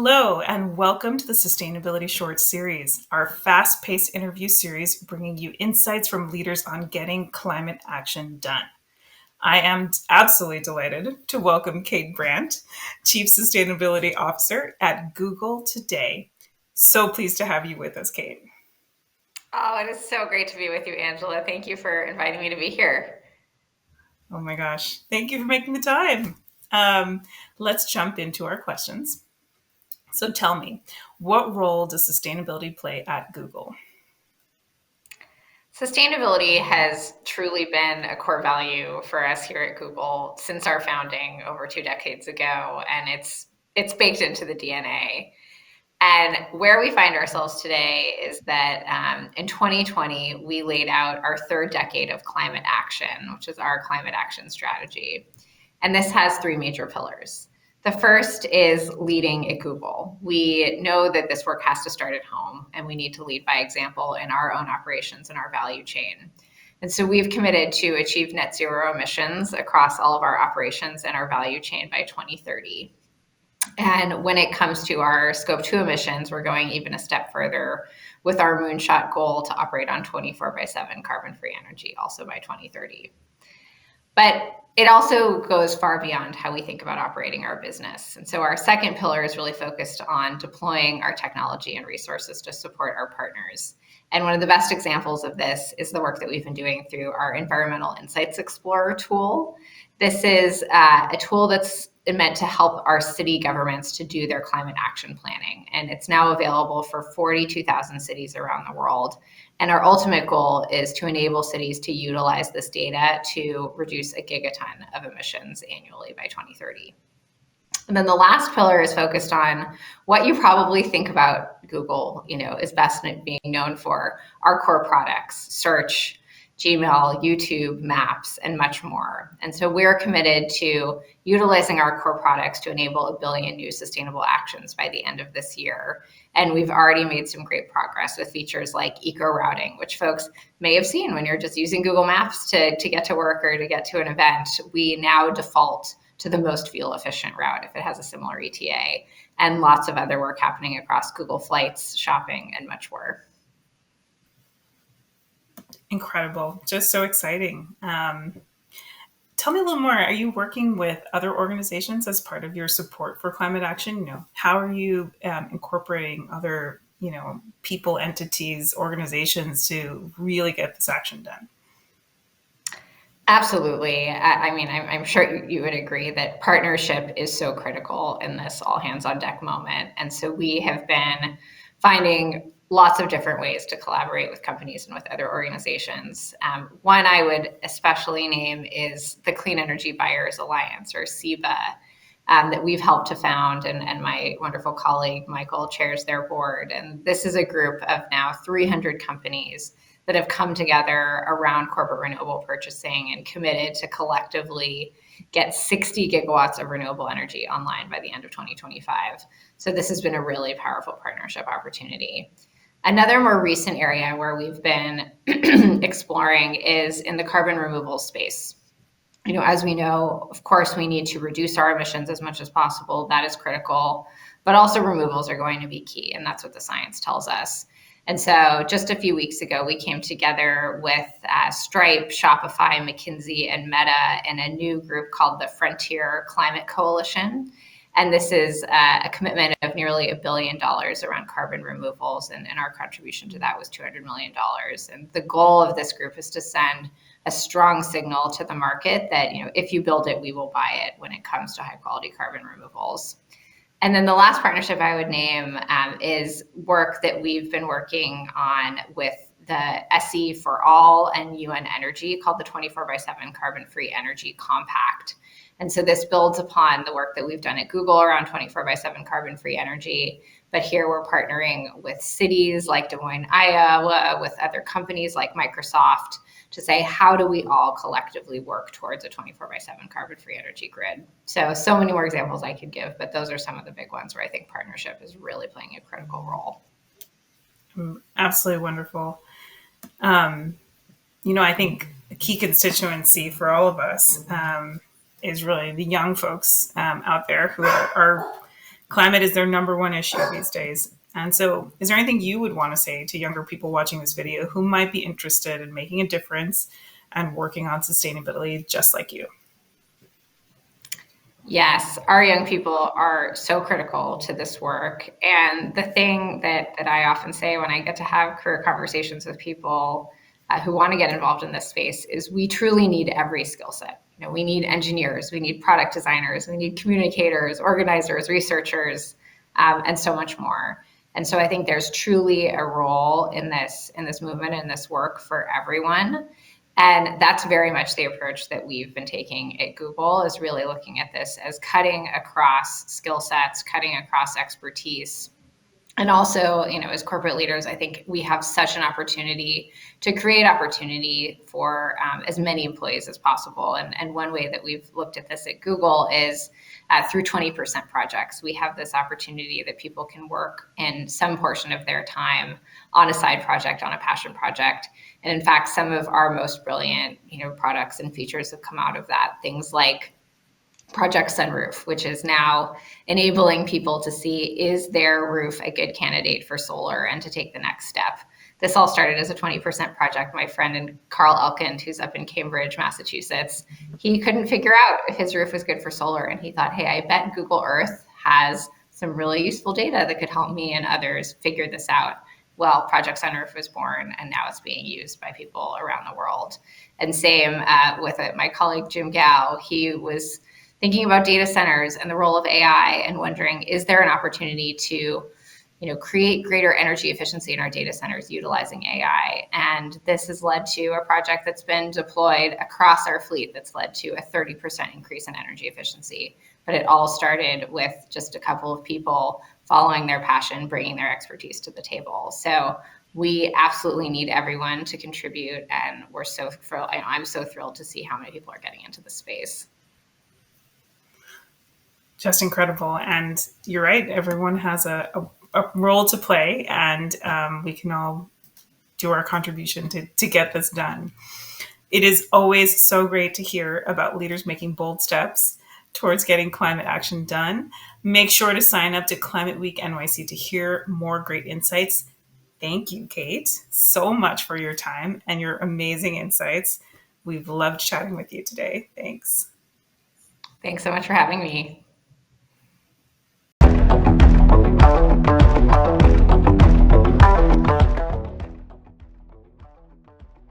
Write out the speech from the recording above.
Hello, and welcome to the Sustainability Short Series, our fast paced interview series bringing you insights from leaders on getting climate action done. I am absolutely delighted to welcome Kate Brandt, Chief Sustainability Officer at Google today. So pleased to have you with us, Kate. Oh, it is so great to be with you, Angela. Thank you for inviting me to be here. Oh my gosh, thank you for making the time. Um, let's jump into our questions. So tell me, what role does sustainability play at Google? Sustainability has truly been a core value for us here at Google since our founding over 2 decades ago, and it's baked into the DNA. And where we find ourselves today is that in 2020, we laid out our third decade of climate action, which is our climate action strategy. And this has three major pillars. The first is leading at Google. We know that this work has to start at home, and we need to lead by example in our own operations and our value chain. And so we've committed to achieve net zero emissions across all of our operations and our value chain by 2030. And when it comes to our scope 2 emissions, we're going even a step further with our moonshot goal to operate on 24/7 carbon free energy also by 2030. But it also goes far beyond how we think about operating our business. And so our second pillar is really focused on deploying our technology and resources to support our partners. And one of the best examples of this is the work that we've been doing through our Environmental Insights Explorer tool. This is a tool that's meant to help our city governments to do their climate action planning. And it's now available for 42,000 cities around the world. And our ultimate goal is to enable cities to utilize this data to reduce a gigaton of emissions annually by 2030. And then the last pillar is focused on what you probably think about Google, is best being known for our core products, search, Gmail, YouTube, Maps, and much more. And so we're committed to utilizing our core products to enable 1 billion new sustainable actions by the end of this year. And we've already made some great progress with features like eco routing, which folks may have seen when you're just using Google Maps to get to work or to get to an event. We now default to the most fuel efficient route if it has a similar ETA, and lots of other work happening across Google Flights, shopping, and much more. Incredible. Just so exciting. Tell me a little more. Are you working with other organizations as part of your support for climate action? How are you incorporating other, people, entities, organizations to really get this action done? Absolutely. I mean, I'm sure you would agree that partnership is so critical in this all hands on deck moment. And so we have been finding lots of different ways to collaborate with companies and with other organizations. One I would especially name is the Clean Energy Buyers Alliance, or CEBA, that we've helped to found, and my wonderful colleague Michael chairs their board. And this is a group of now 300 companies that have come together around corporate renewable purchasing and committed to collectively get 60 gigawatts of renewable energy online by the end of 2025. So this has been a really powerful partnership opportunity. Another more recent area where we've been exploring is in the carbon removal space. As we know, of course, we need to reduce our emissions as much as possible. That is critical, but also removals are going to be key, and that's what the science tells us. And so just a few weeks ago, we came together with Stripe, Shopify, McKinsey, and Meta in a new group called the Frontier Climate Coalition. And this is a commitment of nearly $1 billion around carbon removals, and our contribution to that was $200 million. And the goal of this group is to send a strong signal to the market that, if you build it, we will buy it when it comes to high quality carbon removals. And then the last partnership I would name is work that we've been working on with the SE for All and UN Energy called the 24/7 Carbon Free Energy Compact. And so this builds upon the work that we've done at Google around 24/7 carbon free energy. But here we're partnering with cities like Des Moines, Iowa, with other companies like Microsoft to say, how do we all collectively work towards a 24/7 carbon free energy grid? So many more examples I could give, but those are some of the big ones where I think partnership is really playing a critical role. Absolutely wonderful. I think a key constituency for all of us is really the young folks out there who are Climate is their number one issue these days. And so, is there anything you would want to say to younger people watching this video who might be interested in making a difference and working on sustainability just like you? Yes, our young people are so critical to this work. And the thing that I often say when I get to have career conversations with people who want to get involved in this space is we truly need every skill set. You know, we need engineers, we need product designers, we need communicators, organizers, researchers, and so much more. And so I think there's truly a role in this movement and this work for everyone. And that's very much the approach that we've been taking at Google, is really looking at this as cutting across skill sets, cutting across expertise. And also, you know, as corporate leaders, I think we have such an opportunity to create opportunity for as many employees as possible. And one way that we've looked at this at Google is through 20% projects. We have this opportunity that people can work in some portion of their time on a side project, on a passion project. And in fact, some of our most brilliant, you know, products and features have come out of that. Things like Project Sunroof, which is now enabling people to see, is their roof a good candidate for solar, and to take the next step. This all started as a 20% project. My friend and Carl Elkind, who's up in Cambridge, Massachusetts, he couldn't figure out if his roof was good for solar. And he thought, hey, I bet Google Earth has some really useful data that could help me and others figure this out. Well, Project Sunroof was born, and now it's being used by people around the world. And same with it. My colleague Jim Gao, he was thinking about data centers and the role of AI and wondering, is there an opportunity to, you know, create greater energy efficiency in our data centers utilizing AI? And this has led to a project that's been deployed across our fleet that's led to a 30% increase in energy efficiency. But it all started with just a couple of people following their passion, bringing their expertise to the table. So we absolutely need everyone to contribute, and we're so thrilled. I'm so thrilled to see how many people are getting into the space. Just incredible. And you're right, everyone has a role to play, and we can all do our contribution to get this done. It is always so great to hear about leaders making bold steps towards getting climate action done. Make sure to sign up to Climate Week NYC to hear more great insights. Thank you, Kate, so much for your time and your amazing insights. We've loved chatting with you today. Thanks. Thanks so much for having me.